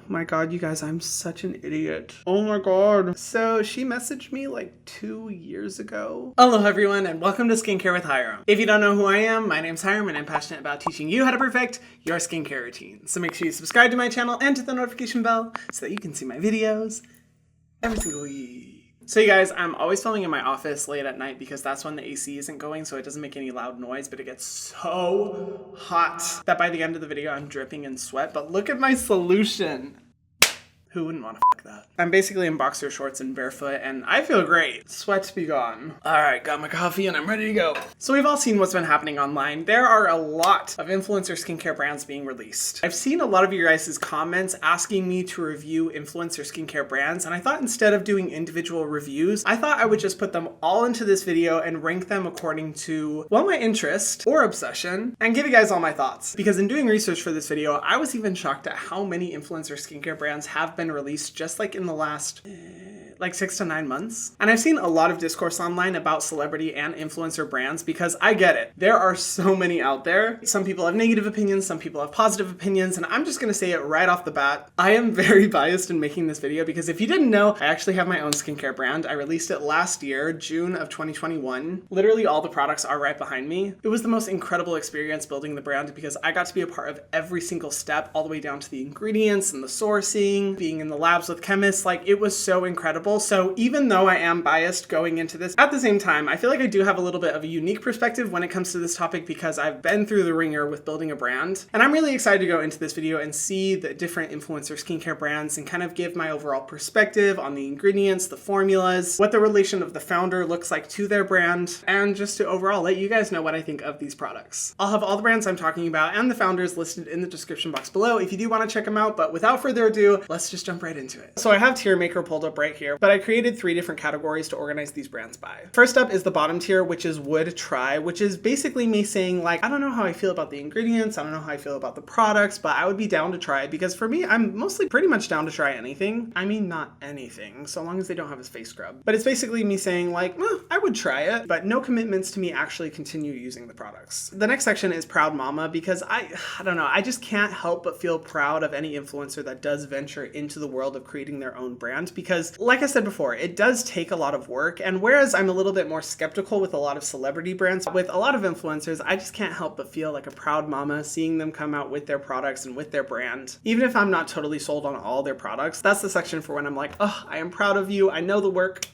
my god, you guys, I'm such an idiot. Oh my god. So she messaged me like 2 years ago. Hello everyone and welcome to Skincare with Hyram. If you don't know who I am, my name's Hyram and I'm passionate about teaching you how to perfect your skincare routine. So make sure you subscribe to my channel and hit the notification bell so that you can see my videos every single week. So you guys, I'm always filming in my office late at night because that's when the AC isn't going, so it doesn't make any loud noise, but it gets so hot that by the end of the video I'm dripping in sweat. But look at my solution. Who wouldn't want to fuck that? I'm basically in boxer shorts and barefoot and I feel great. Sweat be gone. All right, got my coffee and I'm ready to go. So we've all seen what's been happening online. There are a lot of influencer skincare brands being released. I've seen a lot of you guys' comments asking me to review influencer skincare brands, and I thought instead of doing individual reviews, I thought I would just put them all into this video and rank them according to, well, my interest or obsession, and give you guys all my thoughts. Because in doing research for this video, I was even shocked at how many influencer skincare brands have been released just like in the last like 6 to 9 months. And I've seen a lot of discourse online about celebrity and influencer brands because I get it. There are so many out there. Some people have negative opinions, some people have positive opinions, and I'm just gonna say it right off the bat. I am very biased in making this video because if you didn't know, I actually have my own skincare brand. I released it last year, June of 2021. Literally all the products are right behind me. It was the most incredible experience building the brand because I got to be a part of every single step, all the way down to the ingredients and the sourcing, being in the labs with chemists. Like, it was so incredible. So even though I am biased going into this, at the same time, I feel like I do have a little bit of a unique perspective when it comes to this topic because I've been through the ringer with building a brand. And I'm really excited to go into this video and see the different influencer skincare brands and kind of give my overall perspective on the ingredients, the formulas, what the relation of the founder looks like to their brand, and just to overall let you guys know what I think of these products. I'll have all the brands I'm talking about and the founders listed in the description box below if you do want to check them out, but without further ado, let's just jump right into it. So I have tier maker pulled up right here, but I created 3 different categories to organize these brands by. First up is the bottom tier, which is would try, which is basically me saying like, I don't know how I feel about the ingredients, I don't know how I feel about the products, but I would be down to try because for me, I'm mostly pretty much down to try anything. I mean, not anything, so long as they don't have a face scrub. But it's basically me saying like, I would try it, but no commitments to me actually continue using the products. The next section is proud mama because I don't know, I just can't help but feel proud of any influencer that does venture into the world of creating their own brand because like I said before, it does take a lot of work, and whereas I'm a little bit more skeptical with a lot of celebrity brands, with a lot of influencers, I just can't help but feel like a proud mama seeing them come out with their products and with their brand. Even if I'm not totally sold on all their products, that's the section for when I'm like, oh, I am proud of you, I know the work.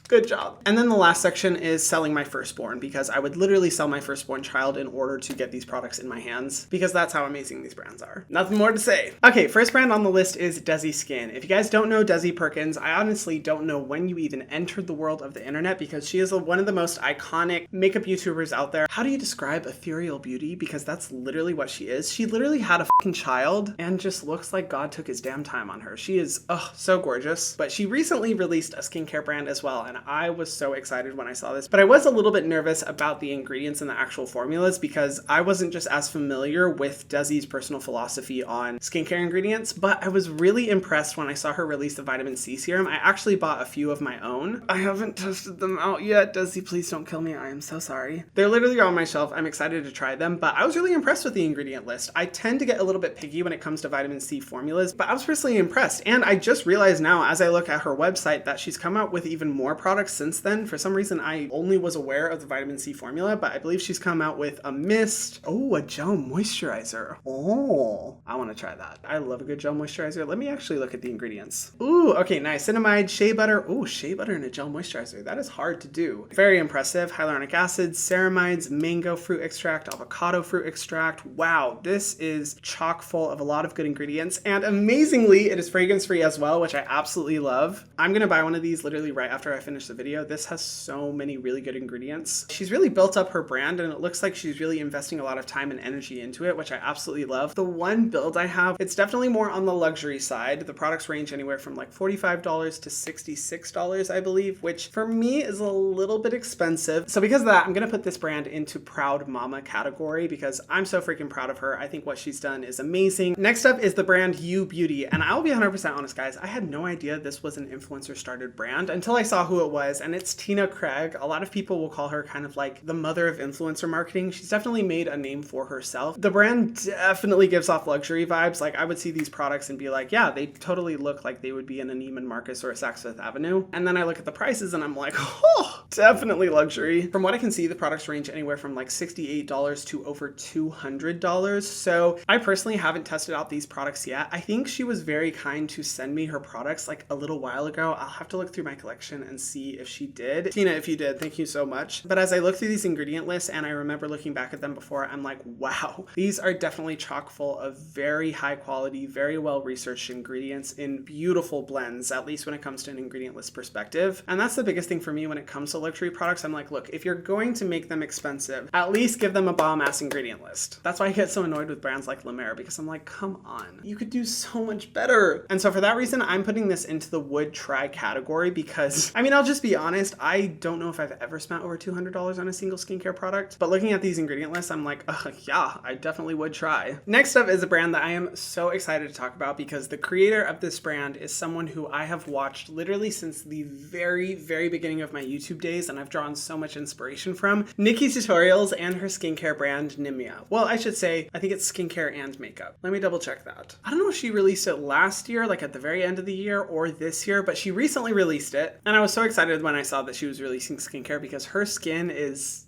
Good job. And then the last section is selling my firstborn because I would literally sell my firstborn child in order to get these products in my hands because that's how amazing these brands are. Nothing more to say. Okay, first brand on the list is Dezi Skin. If you guys don't know Desiperkins, I honestly don't know when you even entered the world of the internet because she is one of the most iconic makeup YouTubers out there. How do you describe ethereal beauty? Because that's literally what she is. She literally had a fucking child and just looks like God took his damn time on her. She is, so gorgeous. But she recently released a skincare brand as well, and I was so excited when I saw this, but I was a little bit nervous about the ingredients and the actual formulas because I wasn't just as familiar with Dezi's personal philosophy on skincare ingredients, but I was really impressed when I saw her release the vitamin C serum. I actually bought a few of my own. I haven't tested them out yet. Dezi, please don't kill me. I am so sorry. They're literally on my shelf. I'm excited to try them, but I was really impressed with the ingredient list. I tend to get a little bit picky when it comes to vitamin C formulas, but I was personally impressed. And I just realized now as I look at her website that she's come out with even more products since then. For some reason, I only was aware of the vitamin C formula, but I believe she's come out with a mist. Oh, a gel moisturizer. Oh, I want to try that. I love a good gel moisturizer. Let me actually look at the ingredients. Ooh, okay, niacinamide, shea butter. Oh, shea butter and a gel moisturizer. That is hard to do. Very impressive. Hyaluronic acid, ceramides, mango fruit extract, avocado fruit extract. Wow, this is chock full of a lot of good ingredients. And amazingly, it is fragrance free as well, which I absolutely love. I'm going to buy one of these literally right after I finish the video. This has so many really good ingredients. She's really built up her brand and it looks like she's really investing a lot of time and energy into it, which I absolutely love. The one build I have, it's definitely more on the luxury side. The products range anywhere from like $45 to $66, I believe, which for me is a little bit expensive. So because of that, I'm going to put this brand into proud mama category because I'm so freaking proud of her. I think what she's done is amazing. Next up is the brand UBeauty. And I'll be 100% honest, guys. I had no idea this was an influencer started brand until I saw who it was, and it's Tina Craig. A lot of people will call her kind of like the mother of influencer marketing. She's definitely made a name for herself. The brand definitely gives off luxury vibes. Like, I would see these products and be like, yeah, they totally look like they would be in a Neiman Marcus or a Saks Fifth Avenue. And then I look at the prices and I'm like, oh, definitely luxury. From what I can see, the products range anywhere from like $68 to over $200. So I personally haven't tested out these products yet. I think she was very kind to send me her products like a little while ago. I'll have to look through my collection and see if she did. Tina, if you did, thank you so much. But as I look through these ingredient lists and I remember looking back at them before, I'm like, wow, these are definitely chock full of very high quality, very well researched ingredients in beautiful blends, at least when it comes to an ingredient list perspective. And that's the biggest thing for me when it comes to luxury products. I'm like, look, if you're going to make them expensive, at least give them a bomb ass ingredient list. That's why I get so annoyed with brands like La Mer, because I'm like, come on, you could do so much better. And so for that reason, I'm putting this into the would try category because, I mean, I'll just be honest, I don't know if I've ever spent over $200 on a single skincare product, but looking at these ingredient lists, I'm like, yeah, I definitely would try. Next up is a brand that I am so excited to talk about because the creator of this brand is someone who I have watched literally since the very, very beginning of my YouTube days, and I've drawn so much inspiration from. Nikki Tutorials and her skincare brand, Nimya. Well, I should say, I think it's skincare and makeup. Let me double check that. I don't know if she released it last year, like at the very end of the year, or this year, but she recently released it. And I was so excited when I saw that she was releasing skincare because her skin is,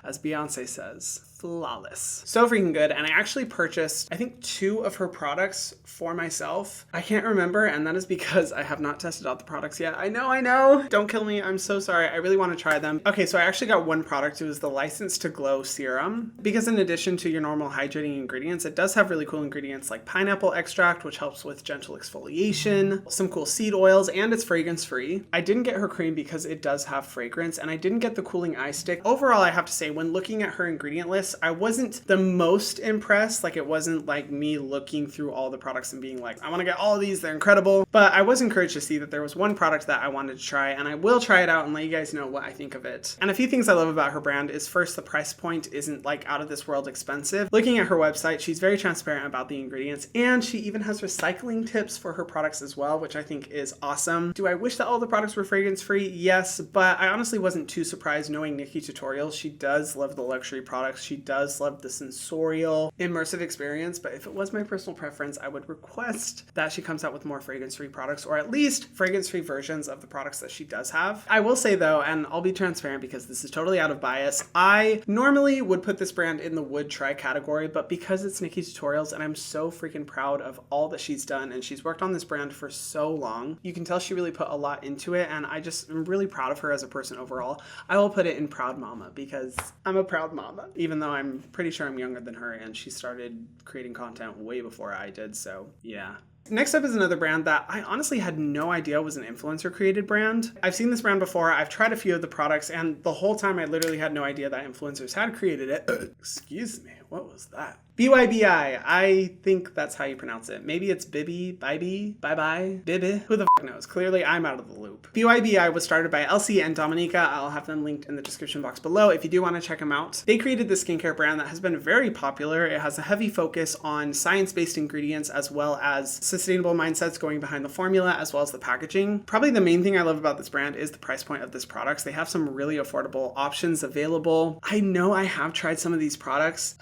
as Beyonce says, flawless. So freaking good. And I actually purchased, I think, 2 of her products for myself. I can't remember, and that is because I have not tested out the products yet. I know. Don't kill me. I'm so sorry. I really want to try them. Okay, so I actually got one product. It was the License to Glow serum. Because in addition to your normal hydrating ingredients, it does have really cool ingredients like pineapple extract, which helps with gentle exfoliation, some cool seed oils, and it's fragrance free. I didn't get her cream because it does have fragrance, and I didn't get the cooling eye stick. Overall, I have to say, when looking at her ingredient list, I wasn't the most impressed. Like, it wasn't like me looking through all the products and being like, I want to get all of these, they're incredible. But I was encouraged to see that there was one product that I wanted to try, and I will try it out and let you guys know what I think of it. And a few things I love about her brand is, first, the price point isn't like out of this world expensive. Looking at her website, she's very transparent about the ingredients, and she even has recycling tips for her products as well, which I think is awesome. Do I wish that all the products were fragrance free? Yes, but I honestly wasn't too surprised knowing Nikki Tutorials. She does love the luxury products. She does love the sensorial, immersive experience, but if it was my personal preference, I would request that she comes out with more fragrance-free products, or at least fragrance-free versions of the products that she does have. I will say though, and I'll be transparent because this is totally out of bias, I normally would put this brand in the would try category, but because it's Nikki Tutorials and I'm so freaking proud of all that she's done, and she's worked on this brand for so long, you can tell she really put a lot into it, and I just am really proud of her as a person overall. I will put it in proud mama because I'm a proud mama, even though I'm pretty sure I'm younger than her and she started creating content way before I did, so yeah. Next up is another brand that I honestly had no idea was an influencer created brand. I've seen this brand before, I've tried a few of the products, and the whole time I literally had no idea that influencers had created it. Excuse me, what was that? BYBI, I think that's how you pronounce it. Maybe it's BYBI, Bibi, who the f knows? Clearly I'm out of the loop. BYBI was started by Elsie and Dominika. I'll have them linked in the description box below if you do want to check them out. They created this skincare brand that has been very popular. It has a heavy focus on science-based ingredients as well as sustainable mindsets going behind the formula as well as the packaging. Probably the main thing I love about this brand is the price point of this products. They have some really affordable options available. I know I have tried some of these products.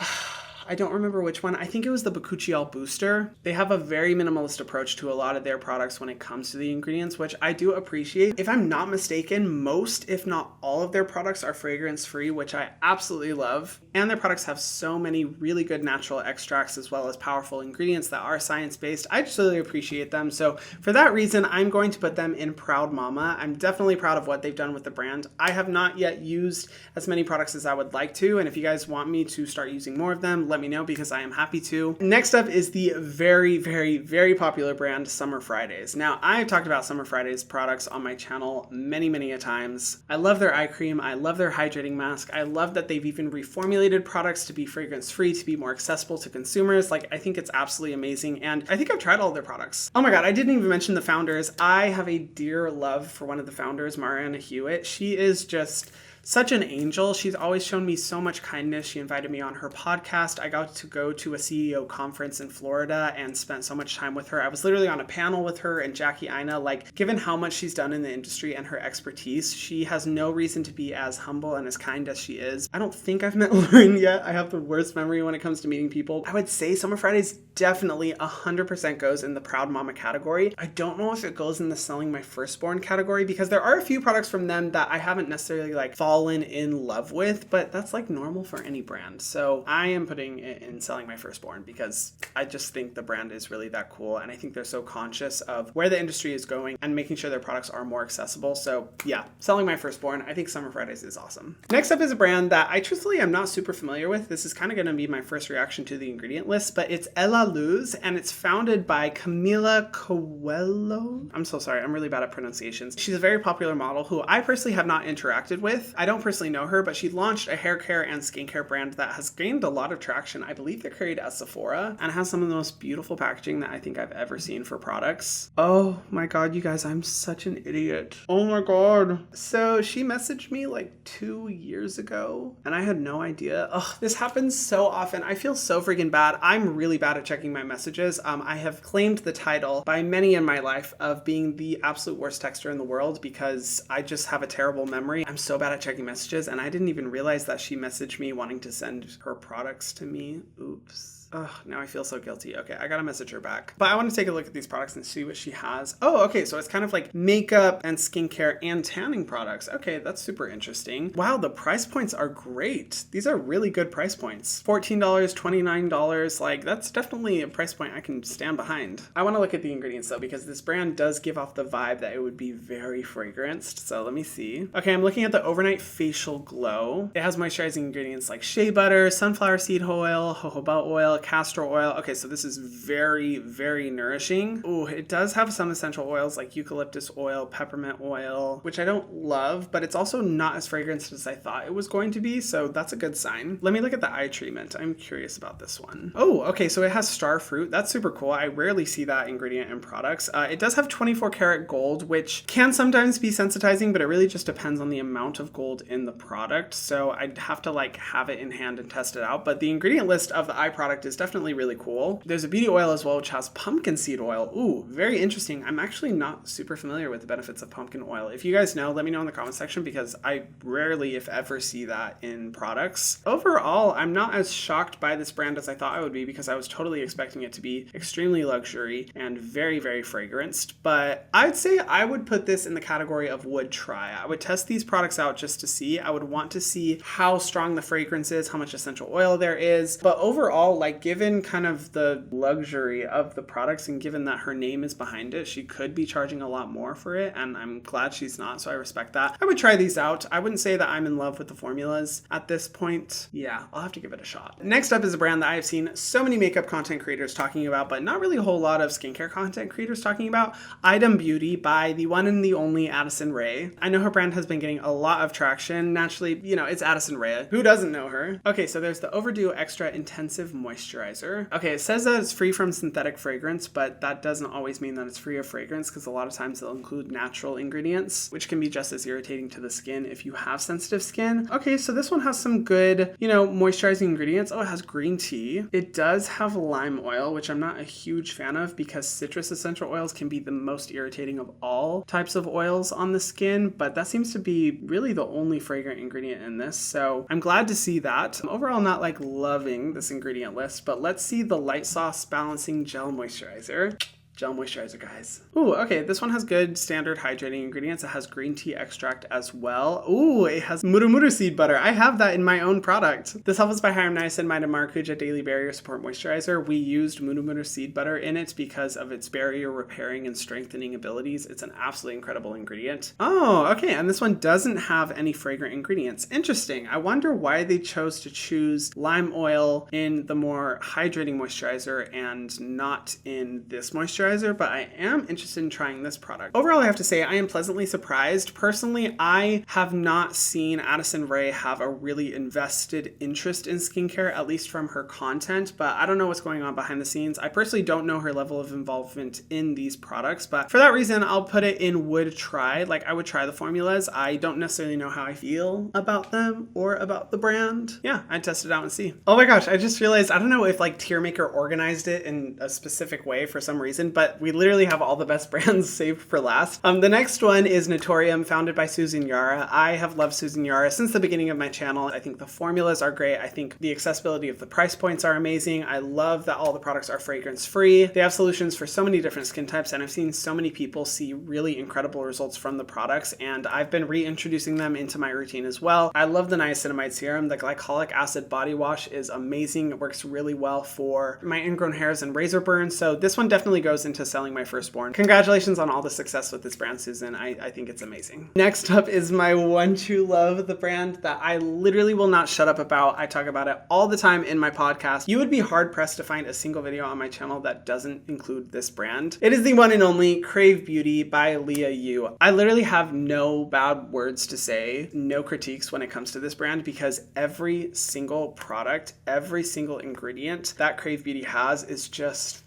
I don't remember which one. I think it was the Bakuchiol Booster. They have a very minimalist approach to a lot of their products when it comes to the ingredients, which I do appreciate. If I'm not mistaken, most, if not all of their products are fragrance-free, which I absolutely love. And their products have so many really good natural extracts as well as powerful ingredients that are science-based. I just really appreciate them. So for that reason, I'm going to put them in Proud Mama. I'm definitely proud of what they've done with the brand. I have not yet used as many products as I would like to, and if you guys want me to start using more of them, let me know because I am happy to. Next up is the very, very, very popular brand Summer Fridays. Now, I've talked about Summer Fridays products on my channel many, many a times. I love their eye cream. I love their hydrating mask. I love that they've even reformulated products to be fragrance-free, to be more accessible to consumers. Like, I think it's absolutely amazing, and I think I've tried all of their products. Oh my god, I didn't even mention the founders. I have a dear love for one of the founders, Marianna Hewitt. She is just such an angel. She's always shown me so much kindness. She invited me on her podcast. I got to go to a CEO conference in Florida and spent so much time with her. I was literally on a panel with her and Jackie Ina. Like, given how much she's done in the industry and her expertise, she has no reason to be as humble and as kind as she is. I don't think I've met Lauren yet. I have the worst memory when it comes to meeting people. I would say Summer Fridays definitely 100% goes in the Proud Mama category. I don't know if it goes in the Selling My Firstborn category because there are a few products from them that I haven't necessarily like fallen in love with, but that's like normal for any brand. So I am putting it in Selling My Firstborn because I just think the brand is really that cool. And I think they're so conscious of where the industry is going and making sure their products are more accessible. So yeah, Selling My Firstborn. I think Summer Fridays is awesome. Next up is a brand that I truthfully am not super familiar with. This is kind of going to be my first reaction to the ingredient list, but it's Elaluz and it's founded by Camila Coelho. I'm so sorry. I'm really bad at pronunciations. She's a very popular model who I personally have not interacted with. I don't personally know her, but she launched a hair care and skincare brand that has gained a lot of traction. I believe they're carried at Sephora and has some of the most beautiful packaging that I think I've ever seen for products. Oh my God, you guys, I'm such an idiot. Oh my God. So she messaged me like 2 years ago and I had no idea. Oh, this happens so often. I feel so freaking bad. I'm really bad at checking my messages. I have claimed the title by many in my life of being the absolute worst texter in the world because I just have a terrible memory. I'm so bad at checking messages and I didn't even realize that she messaged me wanting to send her products to me. Oops. Ugh, now I feel so guilty. Okay, I gotta message her back. But I want to take a look at these products and see what she has. Oh, okay, so it's kind of like makeup and skincare and tanning products. Okay, that's super interesting. Wow, the price points are great. These are really good price points. $14, $29, like that's definitely a price point I can stand behind. I want to look at the ingredients though, because this brand does give off the vibe that it would be very fragranced. So let me see. Okay, I'm looking at the Overnight Facial Glow. It has moisturizing ingredients like shea butter, sunflower seed oil, jojoba oil, castor oil. Okay, so this is very, very nourishing. Ooh, it does have some essential oils like eucalyptus oil, peppermint oil, which I don't love, but it's also not as fragranced as I thought it was going to be, so that's a good sign. Let me look at the eye treatment. I'm curious about this one. Oh, okay, so it has star fruit. That's super cool. I rarely see that ingredient in products. It does have 24 karat gold, which can sometimes be sensitizing, but it really just depends on the amount of gold in the product, so I'd have to like have it in hand and test it out, but the ingredient list of the eye product is definitely really cool. There's a beauty oil as well, which has pumpkin seed oil. Ooh, very interesting. I'm actually not super familiar with the benefits of pumpkin oil. If you guys know, let me know in the comment section because I rarely, if ever, see that in products. Overall, I'm not as shocked by this brand as I thought I would be because I was totally expecting it to be extremely luxury and very, very fragranced, but I'd say I would put this in the category of would try. I would test these products out just to see. I would want to see how strong the fragrance is, how much essential oil there is, but overall, like given kind of the luxury of the products and given that her name is behind it, she could be charging a lot more for it, and I'm glad she's not, so I respect that. I would try these out. I wouldn't say that I'm in love with the formulas at this point. Yeah, I'll have to give it a shot. Next up is a brand that I have seen so many makeup content creators talking about, but not really a whole lot of skincare content creators talking about. Item Beauty by the one and the only Addison Rae. I know her brand has been getting a lot of traction. Naturally, you know, it's Addison Rae. Who doesn't know her? Okay, so there's the Overdue Extra Intensive Moisturizer. Okay, it says that it's free from synthetic fragrance, but that doesn't always mean that it's free of fragrance because a lot of times they'll include natural ingredients, which can be just as irritating to the skin if you have sensitive skin. Okay, so this one has some good, you know, moisturizing ingredients. Oh, it has green tea. It does have lime oil, which I'm not a huge fan of because citrus essential oils can be the most irritating of all types of oils on the skin, but that seems to be really the only fragrant ingredient in this, so I'm glad to see that. I'm overall not like loving this ingredient list, but let's see the Light Sauce Balancing Gel Moisturizer. Gel moisturizer, guys. Ooh, okay, this one has good standard hydrating ingredients. It has green tea extract as well. Ooh, it has muru seed butter. I have that in my own product. The Selfless by Hyram Niacinamide and Maracuja Daily Barrier Support Moisturizer. We used muru seed butter in it because of its barrier repairing and strengthening abilities. It's an absolutely incredible ingredient. Oh, okay, and this one doesn't have any fragrant ingredients. Interesting. I wonder why they chose to choose lime oil in the more hydrating moisturizer and not in this moisturizer. moisturizer, but I am interested in trying this product. Overall, I have to say I am pleasantly surprised. Personally, I have not seen Addison Rae have a really invested interest in skincare, at least from her content, but I don't know what's going on behind the scenes. I personally don't know her level of involvement in these products, but for that reason, I'll put it in would try. Like, I would try the formulas. I don't necessarily know how I feel about them or about the brand. Yeah, I'd test it out and see. Oh my gosh, I just realized, I don't know if like Tier Maker organized it in a specific way for some reason, but we literally have all the best brands saved for last. The next one is Naturium, founded by Susanyara. I have loved Susanyara since the beginning of my channel. I think the formulas are great. I think the accessibility of the price points are amazing. I love that all the products are fragrance free. They have solutions for so many different skin types, and I've seen so many people see really incredible results from the products, and I've been reintroducing them into my routine as well. I love the Niacinamide serum. The glycolic acid body wash is amazing. It works really well for my ingrown hairs and razor burns, so this one definitely goes into selling my firstborn. Congratulations on all the success with this brand, Susan. I think it's amazing. Next up is my one true love, the brand that I literally will not shut up about. I talk about it all the time in my podcast. You would be hard pressed to find a single video on my channel that doesn't include this brand. It is the one and only Krave Beauty by Liah Yoo. I literally have no bad words to say, no critiques when it comes to this brand, because every single product, every single ingredient that Krave Beauty has is just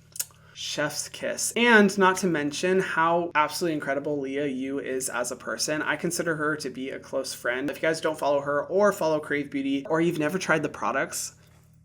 chef's kiss. And not to mention how absolutely incredible Liah Yoo is as a person. I consider her to be a close friend. If you guys don't follow her or follow Krave Beauty, or you've never tried the products,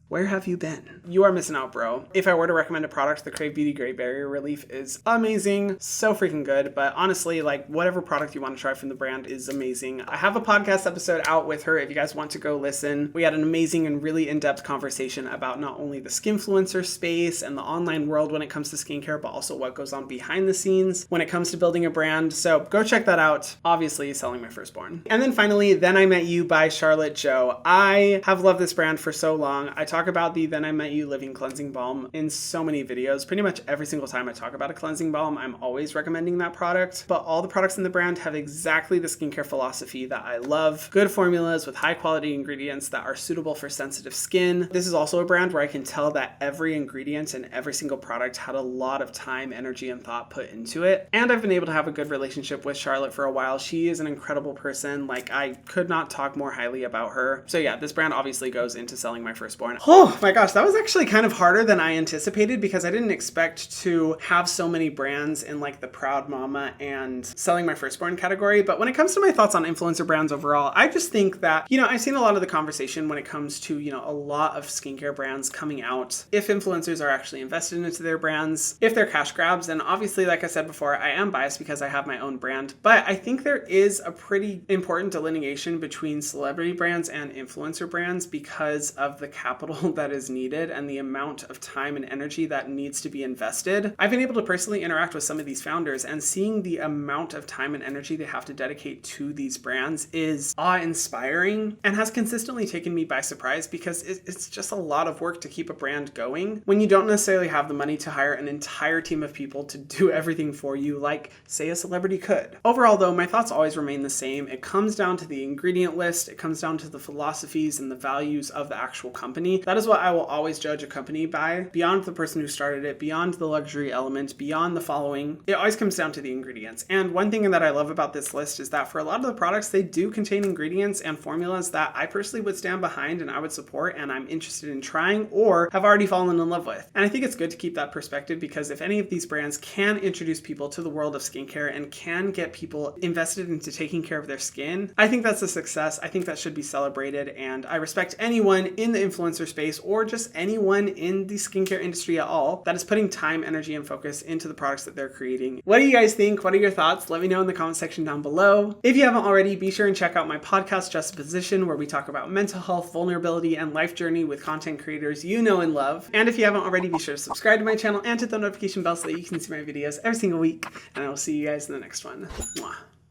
where have you been? You are missing out, bro. If I were to recommend a product, the Krave Beauty Gray Barrier Relief is amazing. So freaking good. But honestly, like, whatever product you want to try from the brand is amazing. I have a podcast episode out with her if you guys want to go listen. We had an amazing and really in-depth conversation about not only the skinfluencer space and the online world when it comes to skincare, but also what goes on behind the scenes when it comes to building a brand. So go check that out. Obviously, selling my firstborn. And then finally, Then I Met You by charlottejcho. I have loved this brand for so long. I talk about the Then I Met You Living Cleansing Balm in so many videos. Pretty much every single time I talk about a cleansing balm, I'm always recommending that product. But all the products in the brand have exactly the skincare philosophy that I love. Good formulas with high quality ingredients that are suitable for sensitive skin. This is also a brand where I can tell that every ingredient and every single product had a lot of time, energy, and thought put into it. And I've been able to have a good relationship with Charlotte for a while. She is an incredible person. Like, I could not talk more highly about her. So yeah, this brand obviously goes into selling my firstborn. Oh my gosh, that was actually kind of harder than I anticipated, because I didn't expect to have so many brands in like the Proud Mama and selling my firstborn category. But when it comes to my thoughts on influencer brands overall, I just think that, I've seen a lot of the conversation when it comes to, a lot of skincare brands coming out. If influencers are actually invested into their brands, if they're cash grabs, and obviously, like I said before, I am biased because I have my own brand, but I think there is a pretty important delineation between celebrity brands and influencer brands because of the capital that is needed and the amount of time and energy that needs to be invested. I've been able to personally interact with some of these founders, and seeing the amount of time and energy they have to dedicate to these brands is awe-inspiring and has consistently taken me by surprise, because it's just a lot of work to keep a brand going when you don't necessarily have the money to hire an entire team of people to do everything for you like, say, a celebrity could. Overall, though, my thoughts always remain the same. It comes down to the ingredient list. It comes down to the philosophies and the values of the actual company. That is what I will always judge a company by, beyond the person who started it, beyond the luxury element, beyond the following. It always comes down to the ingredients. And one thing that I love about this list is that for a lot of the products, they do contain ingredients and formulas that I personally would stand behind and I would support and I'm interested in trying or have already fallen in love with. And I think it's good to keep that perspective, because if any of these brands can introduce people to the world of skincare and can get people invested into taking care of their skin, I think that's a success. I think that should be celebrated, and I respect anyone in the influencer space or just anyone in the skincare industry at all that is putting time, energy, and focus into the products that they're creating. What do you guys think? What are your thoughts? Let me know in the comment section down below. If you haven't already, be sure and check out my podcast, Juxtaposition, where we talk about mental health, vulnerability, and life journey with content creators you know and love. And if you haven't already, be sure to subscribe to my channel and hit the notification bell so that you can see my videos every single week. And I will see you guys in the next one. Mwah.